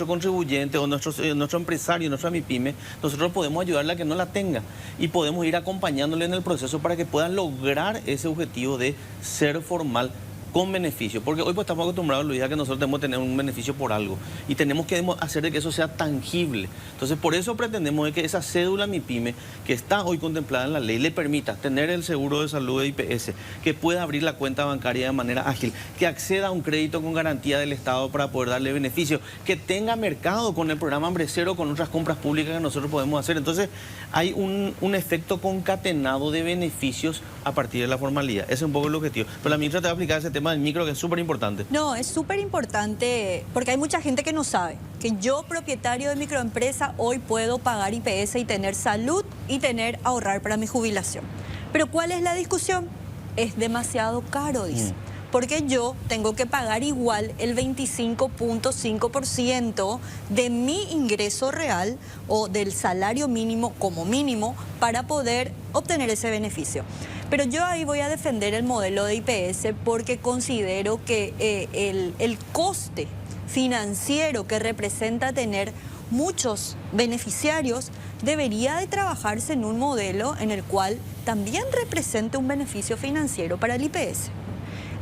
contribuyente o nuestro empresario, nuestra MIPYME, nosotros podemos ayudarle a que no la tenga y podemos ir acompañándole en el proceso para que puedan lograr ese objetivo de ser formal con beneficio, porque hoy pues estamos acostumbrados, Luis, a que nosotros tenemos que tener un beneficio por algo y tenemos que hacer de que eso sea tangible. Entonces, por eso pretendemos de que esa cédula MIPYME, que está hoy contemplada en la ley, le permita tener el seguro de salud de IPS, que pueda abrir la cuenta bancaria de manera ágil, que acceda a un crédito con garantía del Estado para poder darle beneficio, que tenga mercado con el programa Hambre Cero, con otras compras públicas que nosotros podemos hacer. Entonces, hay un efecto concatenado de beneficios a partir de la formalidad. Ese es un poco el objetivo. Pero la ministra te va a explicar ese tema del micro, que es súper importante. No, es súper importante porque hay mucha gente que no sabe que yo, propietario de microempresa, hoy puedo pagar IPS y tener salud y ahorrar para mi jubilación. Pero ¿cuál es la discusión? Es demasiado caro, dice. Porque yo tengo que pagar igual el 25.5% de mi ingreso real o del salario mínimo como mínimo para poder obtener ese beneficio. Pero yo ahí voy a defender el modelo de IPS porque considero que el coste financiero que representa tener muchos beneficiarios debería de trabajarse en un modelo en el cual también represente un beneficio financiero para el IPS.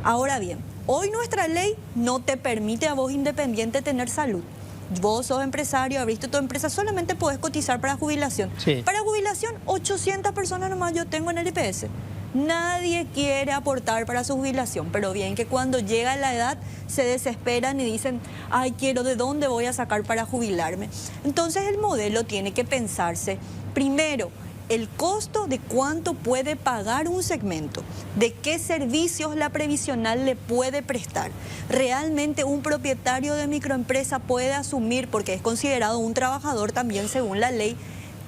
Ahora bien, hoy nuestra ley no te permite a vos independiente tener salud. Vos sos empresario, abriste tu empresa, solamente podés cotizar para jubilación. Sí. Para jubilación, 800 personas nomás yo tengo en el IPS. Nadie quiere aportar para su jubilación, pero bien que cuando llega la edad se desesperan y dicen, ay, quiero, ¿de dónde voy a sacar para jubilarme? Entonces el modelo tiene que pensarse, primero, el costo de cuánto puede pagar un segmento, de qué servicios la previsional le puede prestar. Realmente un propietario de microempresa puede asumir, porque es considerado un trabajador también según la ley,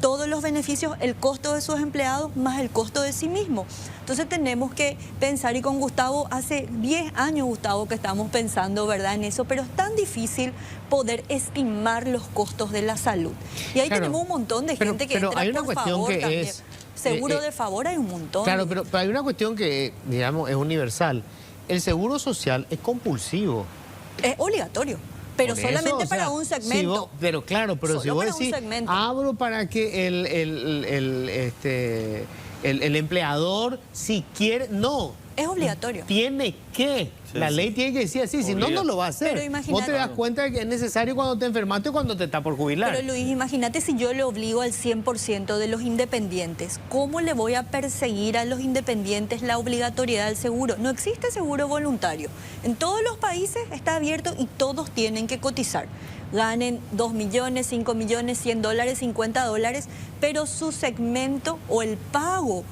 todos los beneficios, el costo de sus empleados más el costo de sí mismo. Entonces tenemos que pensar, y con Gustavo, hace 10 años, Gustavo, que estamos pensando, ¿verdad?, en eso, pero es tan difícil poder estimar los costos de la salud. Y ahí tenemos un montón de gente que entra hay una por cuestión favor que también. es... Seguro de favor hay un montón. Claro, pero hay una cuestión que, digamos, es universal. El seguro social es compulsivo. Es obligatorio. Pero Por eso, solamente o sea, para un segmento. Si vos, pero claro, pero Solo si vos para un decís, segmento. abro para que el empleador, si quiere, no. Es obligatorio. Tiene que. Sí, La sí. ley tiene que decir así, si no, Obliga. no lo va a hacer. Pero imagínate- Vos te das cuenta de que es necesario cuando te enfermaste o cuando te está por jubilar. Pero Luis, imagínate si yo le obligo al 100% de los independientes, ¿cómo le voy a perseguir a los independientes la obligatoriedad del seguro? No existe seguro voluntario. En todos los países está abierto y todos tienen que cotizar. Ganen 2 millones, 5 millones, $100, $50, pero su segmento o el pago,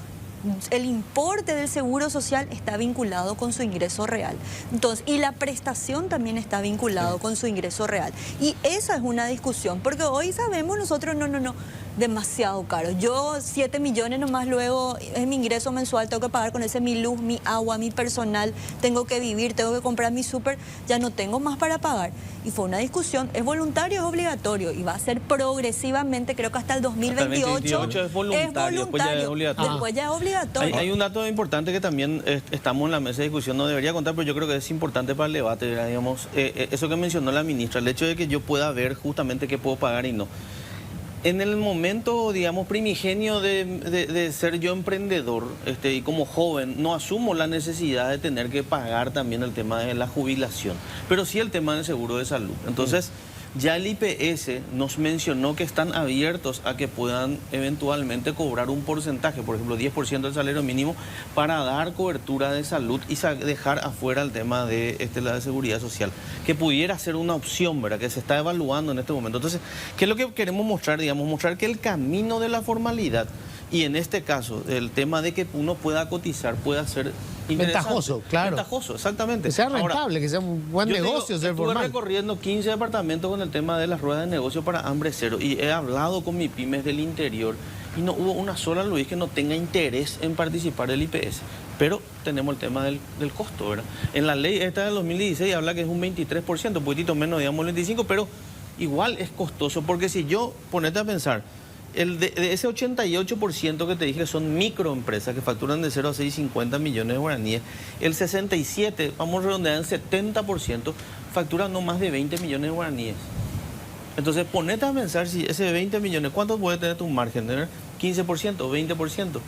el importe del seguro social está vinculado con su ingreso real. Entonces, y la prestación también está vinculado con su ingreso real. Y esa es una discusión, porque hoy sabemos nosotros, no, demasiado caro. Yo 7 millones nomás luego es mi ingreso mensual, tengo que pagar con ese mi luz, mi agua, mi personal, tengo que vivir, tengo que comprar mi súper, ya no tengo más para pagar. Y fue una discusión, ¿es voluntario o es obligatorio? Y va a ser progresivamente, creo que hasta el 2028, 2028 es voluntario, después ya es obligatorio. Después ya es obligatorio. Hay un dato importante que también estamos en la mesa de discusión, no debería contar, pero yo creo que es importante para el debate, ¿verdad? Digamos, eso que mencionó la ministra, el hecho de que yo pueda ver justamente qué puedo pagar y no. En el momento, digamos, primigenio de ser yo emprendedor y como joven, no asumo la necesidad de tener que pagar también el tema de la jubilación, pero sí el tema del seguro de salud. Entonces, ya el IPS nos mencionó que están abiertos a que puedan eventualmente cobrar un porcentaje, por ejemplo, 10% del salario mínimo, para dar cobertura de salud y dejar afuera el tema de la de seguridad social, que pudiera ser una opción, ¿verdad?, que se está evaluando en este momento. Entonces, ¿qué es lo que queremos mostrar? Digamos, mostrar que el camino de la formalidad, y en este caso, el tema de que uno pueda cotizar, pueda ser Ventajoso, claro. Ventajoso, exactamente. Que sea Ahora, rentable, que sea un buen yo te negocio digo, ser estuve formal. recorriendo 15 departamentos con el tema de las ruedas de negocio para hambre cero y he hablado con mis pymes del interior y no hubo una sola, Luis, que no tenga interés en participar del IPS. Pero tenemos el tema del costo, ¿verdad? En la ley esta del 2016 habla que es un 23%, un poquitito menos, digamos, el 25%, pero igual es costoso porque si yo, ponete a pensar, de ese 88% que te dije que son microempresas que facturan de 0 a 6,50 millones de guaraníes, el 67%, vamos a redondear en 70%, facturan no más de 20 millones de guaraníes. Entonces, ponete a pensar si ese 20 millones, ¿cuánto puede tener tu margen? ¿Tener 15%, 20%?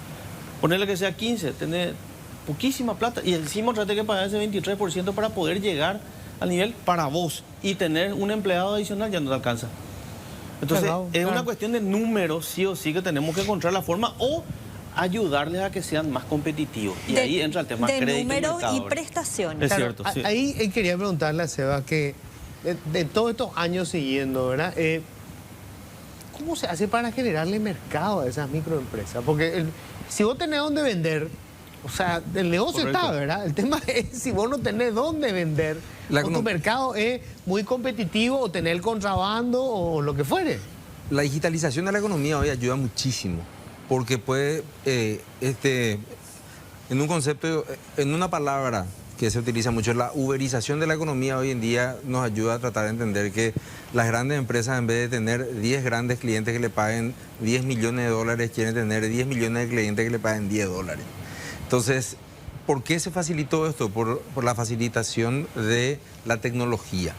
Ponerle que sea 15, tener poquísima plata. Y encima trate que pagar ese 23% para poder llegar al nivel para vos y tener un empleado adicional ya no te alcanza. Entonces, Claro, es claro. una cuestión de números, sí o sí, que tenemos que encontrar la forma o ayudarles a que sean más competitivos. Y ahí entra el tema de crédito números mercado, y ¿verdad? prestaciones. Es Claro, cierto, sí. Ahí quería preguntarle a Seba que de todos estos años siguiendo, ¿verdad? ¿Cómo se hace para generarle mercado a esas microempresas? Porque si vos tenés dónde vender, o sea, el negocio Correcto. está, ¿verdad? El tema es si vos no tenés dónde vender, o tu mercado es muy competitivo, o tenés el contrabando, o lo que fuere. La digitalización de la economía hoy ayuda muchísimo, porque puede, en un concepto, en una palabra que se utiliza mucho, la uberización de la economía hoy en día nos ayuda a tratar de entender que las grandes empresas, en vez de tener 10 grandes clientes que le paguen 10 millones de dólares, quieren tener 10 millones de clientes que le paguen 10 dólares. Entonces, ¿por qué se facilitó esto? Por la facilitación de la tecnología.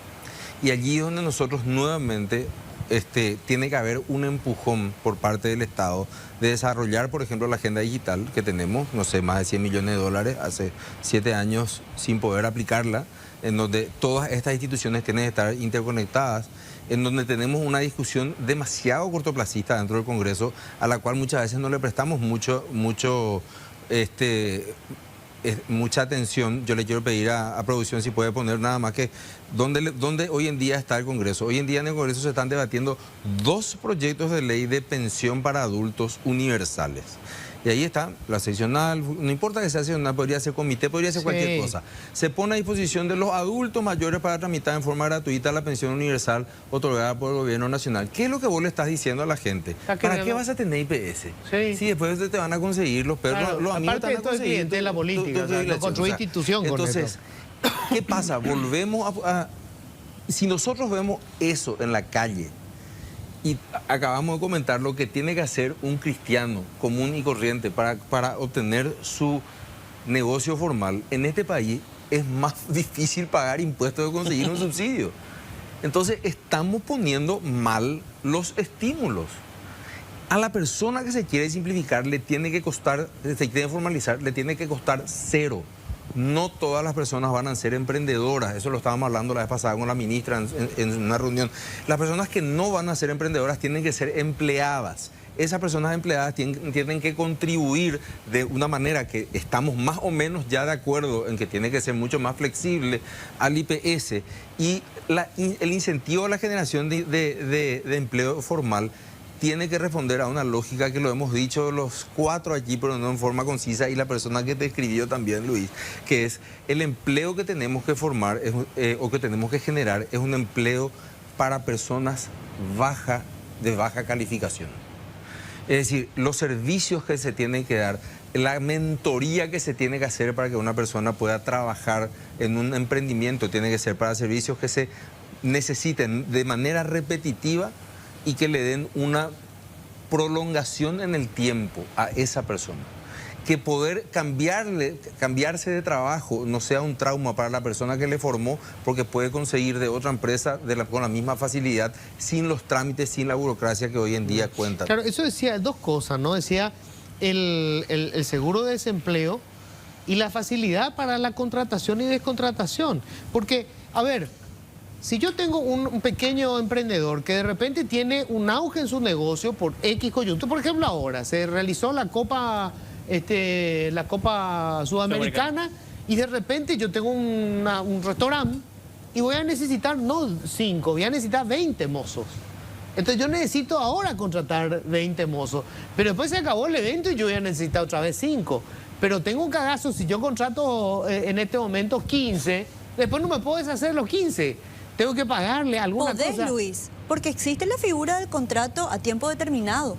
Y allí es donde nosotros nuevamente tiene que haber un empujón por parte del Estado de desarrollar, por ejemplo, la agenda digital que tenemos, no sé, más de 100 millones de dólares, hace 7 años sin poder aplicarla, en donde todas estas instituciones tienen que estar interconectadas, en donde tenemos una discusión demasiado cortoplacista dentro del Congreso, a la cual muchas veces no le prestamos mucha atención. Yo le quiero pedir a producción si puede poner nada más que dónde hoy en día está el Congreso. Hoy en día en el Congreso se están debatiendo 2 proyectos de ley de pensión para adultos universales. Y ahí está la seccional, no importa que sea seccional, podría ser comité, podría ser cualquier cosa. Se pone a disposición de los adultos mayores para tramitar en forma gratuita la pensión universal otorgada por el gobierno nacional. ¿Qué es lo que vos le estás diciendo a la gente? ¿Para qué vas a tener IPS? Sí. Si después te van a conseguir los perros, Claro, los amigos aparte te van de a todo el conseguir cliente de la política, o sea, jubilación. no construir institución con Entonces, ¿qué pasa? Volvemos si nosotros vemos eso en la calle, y acabamos de comentar lo que tiene que hacer un cristiano común y corriente para obtener su negocio formal, en este país es más difícil pagar impuestos que conseguir un subsidio. Entonces estamos poniendo mal los estímulos. A la persona que se quiere simplificar le tiene que costar, se quiere formalizar, le tiene que costar 0. no todas las personas van a ser emprendedoras. Eso lo estábamos hablando la vez pasada con la ministra en una reunión. Las personas que no van a ser emprendedoras tienen que ser empleadas. Esas personas empleadas tienen que contribuir de una manera que estamos más o menos ya de acuerdo en que tiene que ser mucho más flexible al IPS, y el incentivo a la generación de empleo formal tiene que responder a una lógica que lo hemos dicho los cuatro aquí, pero no en forma concisa, y la persona que te escribió también, Luis, que es el empleo que tenemos que formar o que tenemos que generar es un empleo para personas de baja calificación. Es decir, los servicios que se tienen que dar, la mentoría que se tiene que hacer para que una persona pueda trabajar en un emprendimiento, tiene que ser para servicios que se necesiten de manera repetitiva y que le den una prolongación en el tiempo a esa persona. Que poder cambiarse de trabajo no sea un trauma para la persona que le formó, porque puede conseguir de otra empresa con la misma facilidad, sin los trámites, sin la burocracia que hoy en día cuentan. Claro, eso decía dos cosas, ¿no? Decía el seguro de desempleo y la facilidad para la contratación y descontratación. Porque, a ver, si yo tengo un pequeño emprendedor que de repente tiene un auge en su negocio por X coyuntura, por ejemplo ahora se realizó la Copa Sudamericana y de repente yo tengo un restaurante y voy a necesitar no 5, voy a necesitar 20 mozos. Entonces yo necesito ahora contratar 20 mozos, pero después se acabó el evento y yo voy a necesitar otra vez 5. Pero tengo un cagazo, si yo contrato en este momento 15, después no me puedo deshacer los 15. Tengo que pagarle alguna cosa. Podés, Luis, porque existe la figura del contrato a tiempo determinado.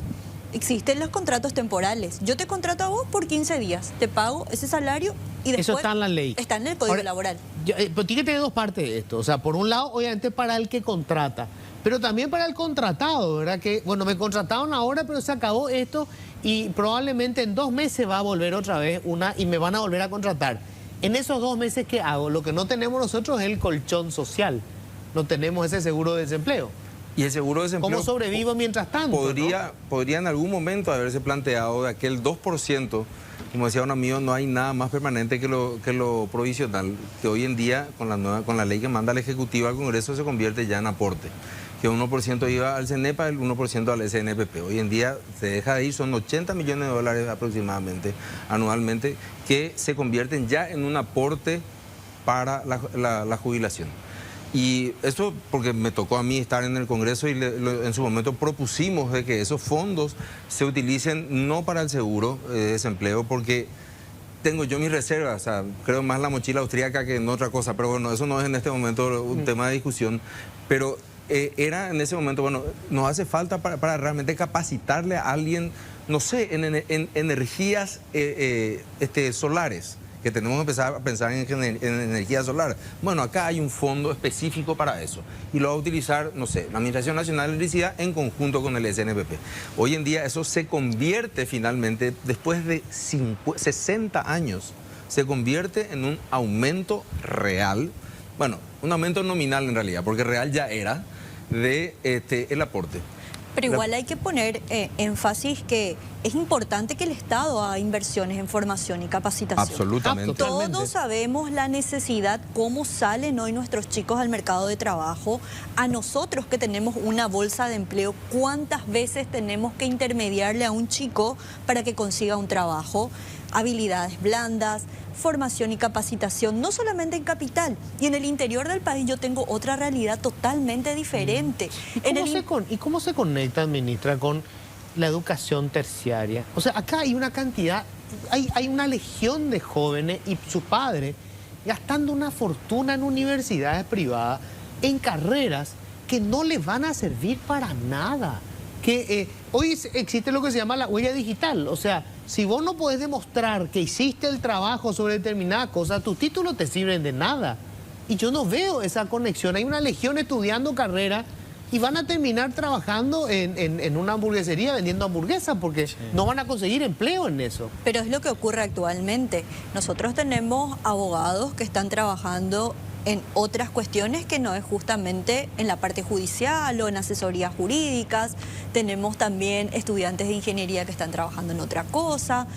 Existen los contratos temporales. Yo te contrato a vos por 15 días, te pago ese salario y después... Eso está en la ley. Está en el Código Ahora, Laboral. Pero tiene que tener dos partes de esto. O sea, por un lado, obviamente para el que contrata, pero también para el contratado, ¿verdad? Que, bueno, me contrataron ahora, pero se acabó esto y probablemente en 2 meses va a volver otra vez y me van a volver a contratar. En esos 2 meses, ¿qué hago? Lo que no tenemos nosotros es el colchón social. No tenemos ese seguro de desempleo. Y el seguro de desempleo... ¿Cómo sobrevivo mientras tanto? Podría en algún momento haberse planteado de aquel 2%, como decía un amigo, no hay nada más permanente que lo provisional, que hoy en día, con la ley que manda el Ejecutivo al Congreso, se convierte ya en aporte. Que 1% iba al CENEPA, el 1% al SNPP. Hoy en día se deja de ir, son 80 millones de dólares aproximadamente anualmente, que se convierten ya en un aporte para la jubilación. Y eso porque me tocó a mí estar en el Congreso y en su momento propusimos de que esos fondos se utilicen no para el seguro de desempleo, porque tengo yo mis reservas, o sea, creo más en la mochila austríaca que en otra cosa, pero bueno, eso no es en este momento un tema de discusión, pero era en ese momento, bueno, nos hace falta para realmente capacitarle a alguien, no sé, en energías solares, que tenemos que empezar a pensar en energía solar. Bueno, acá hay un fondo específico para eso y lo va a utilizar, no sé, la Administración Nacional de Electricidad en conjunto con el SNPP. Hoy en día eso se convierte finalmente, después de 60 años, se convierte en un aumento real, bueno, un aumento nominal en realidad, porque real ya era, de el aporte. Pero igual hay que poner énfasis que es importante que el Estado haga inversiones en formación y capacitación. Absolutamente. Todos sabemos la necesidad, cómo salen hoy nuestros chicos al mercado de trabajo. A nosotros que tenemos una bolsa de empleo, ¿cuántas veces tenemos que intermediarle a un chico para que consiga un trabajo? Habilidades blandas, formación y capacitación, no solamente en capital. Y en el interior del país yo tengo otra realidad totalmente diferente. ¿Y cómo se conecta, ministra, con la educación terciaria? O sea, acá hay una cantidad, hay una legión de jóvenes y sus padres gastando una fortuna en universidades privadas, en carreras que no les van a servir para nada. Que hoy existe lo que se llama la huella digital, o sea, si vos no podés demostrar que hiciste el trabajo sobre determinada cosa, tus títulos te sirven de nada. Y yo no veo esa conexión. Hay una legión estudiando carrera y van a terminar trabajando en una hamburguesería vendiendo hamburguesas porque no van a conseguir empleo en eso. Pero es lo que ocurre actualmente. Nosotros tenemos abogados que están trabajando en otras cuestiones que no es justamente en la parte judicial o en asesorías jurídicas. Tenemos también estudiantes de ingeniería que están trabajando en otra cosa.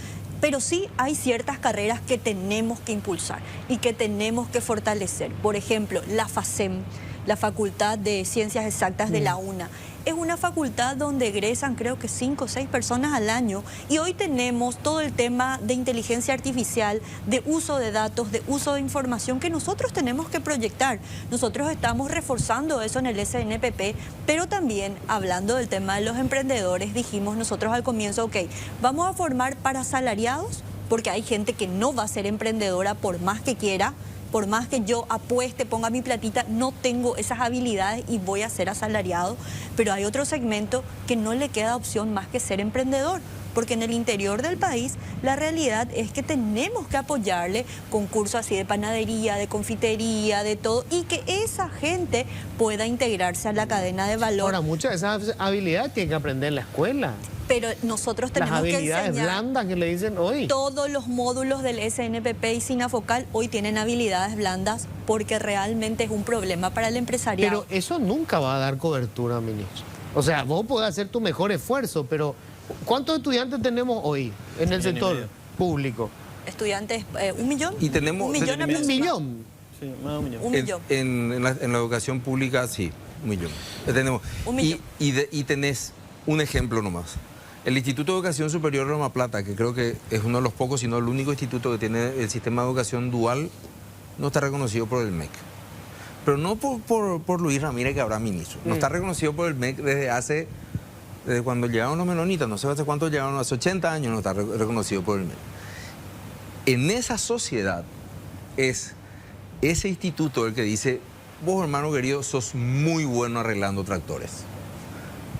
Pero sí hay ciertas carreras que tenemos que impulsar y que tenemos que fortalecer. Por ejemplo, la FACEM, la Facultad de Ciencias Exactas de la UNA. Es una facultad donde egresan creo que 5 o 6 personas al año y hoy tenemos todo el tema de inteligencia artificial, de uso de datos, de uso de información que nosotros tenemos que proyectar. Nosotros estamos reforzando eso en el SNPP, pero también hablando del tema de los emprendedores, dijimos nosotros al comienzo, ok, vamos a formar para asalariados, porque hay gente que no va a ser emprendedora por más que quiera. Por más que yo apueste, ponga mi platita, no tengo esas habilidades y voy a ser asalariado. Pero hay otro segmento que no le queda opción más que ser emprendedor. Porque en el interior del país la realidad es que tenemos que apoyarle con cursos así de panadería, de confitería, de todo. Y que esa gente pueda integrarse a la cadena de valor. Ahora, muchas de esas habilidades tienen que aprender en la escuela. Pero nosotros tenemos que enseñar. Las habilidades blandas que le dicen hoy. Todos los módulos del SNPP y Sinafocal hoy tienen habilidades blandas porque realmente es un problema para el empresariado. Pero eso nunca va a dar cobertura, ministro. O sea, vos podés hacer tu mejor esfuerzo, pero ¿cuántos estudiantes tenemos hoy en el sector público? Estudiantes, 1 millón. Y tenemos... ¿1 millón? ¿1 millón? Sí, más de 1 millón. 1 millón. En la educación pública, sí, 1 millón. Tenemos. 1 millón. Y tenés un ejemplo nomás. El Instituto de Educación Superior de Loma Plata, que creo que es uno de los pocos, si no el único instituto que tiene el sistema de educación dual, no está reconocido por el MEC. Pero no por Luis Ramírez, que habrá ministro. No está reconocido por el MEC desde cuando llegaron los menonitas, no sé hace cuánto llegaron, hace 80 años no está reconocido por el MEC. En esa sociedad es ese instituto el que dice, vos hermano querido, sos muy bueno arreglando tractores.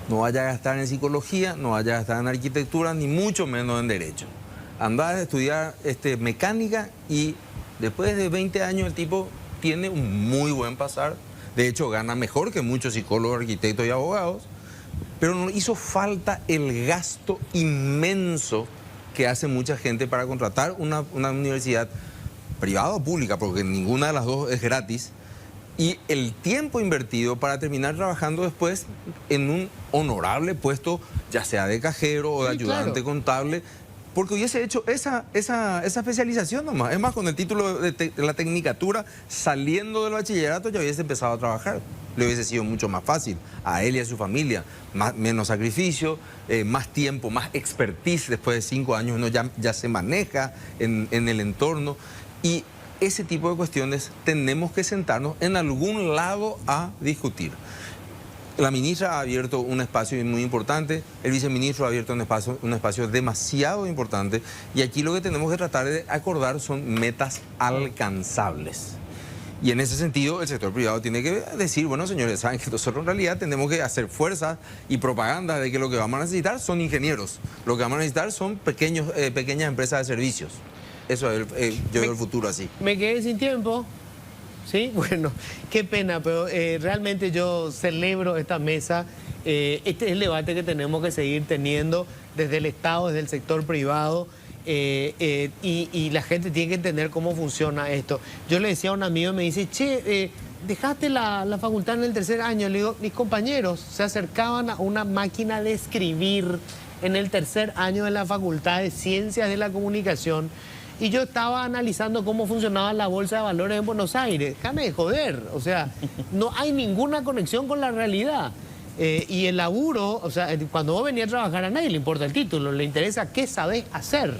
No vaya a gastar en psicología, no vaya a gastar en arquitectura, ni mucho menos en derecho. Andá a estudiar mecánica y después de 20 años el tipo tiene un muy buen pasar. De hecho, gana mejor que muchos psicólogos, arquitectos y abogados. Pero no hizo falta el gasto inmenso que hace mucha gente para contratar una universidad privada o pública, porque ninguna de las dos es gratis. Y el tiempo invertido para terminar trabajando después en un honorable puesto, ya sea de cajero o de ayudante contable, porque hubiese hecho esa especialización nomás. Es más, con el título de la tecnicatura, saliendo del bachillerato ya hubiese empezado a trabajar. Le hubiese sido mucho más fácil a él y a su familia. Menos sacrificio, más tiempo, más expertise. Después de 5 años uno ya se maneja en el entorno. Y ese tipo de cuestiones tenemos que sentarnos en algún lado a discutir. La ministra ha abierto un espacio muy importante, el viceministro ha abierto un espacio demasiado importante, y aquí lo que tenemos que tratar de acordar son metas alcanzables. Y en ese sentido el sector privado tiene que decir, bueno señores, saben que nosotros en realidad tenemos que hacer fuerza y propaganda de que lo que vamos a necesitar son ingenieros, lo que vamos a necesitar son pequeñas empresas de servicios. Eso es yo veo el futuro así. Me quedé sin tiempo. Sí, bueno, qué pena, pero realmente yo celebro esta mesa. Este es el debate que tenemos que seguir teniendo desde el Estado, desde el sector privado, y la gente tiene que entender cómo funciona esto. Yo le decía a un amigo, me dice, che, dejaste la facultad en el 3er año. Le digo, mis compañeros se acercaban a una máquina de escribir en el 3er año de la Facultad de Ciencias de la Comunicación. Y yo estaba analizando cómo funcionaba la bolsa de valores en Buenos Aires. Déjame de joder. O sea, no hay ninguna conexión con la realidad. Y el laburo, o sea, cuando vos venís a trabajar a nadie le importa el título, le interesa qué sabés hacer.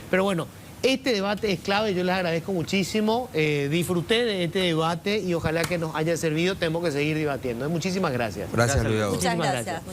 Pero bueno, este debate es clave, yo les agradezco muchísimo. Disfruté de este debate y ojalá que nos haya servido. Tenemos que seguir debatiendo. Muchísimas gracias. Gracias, Luis. Muchas gracias.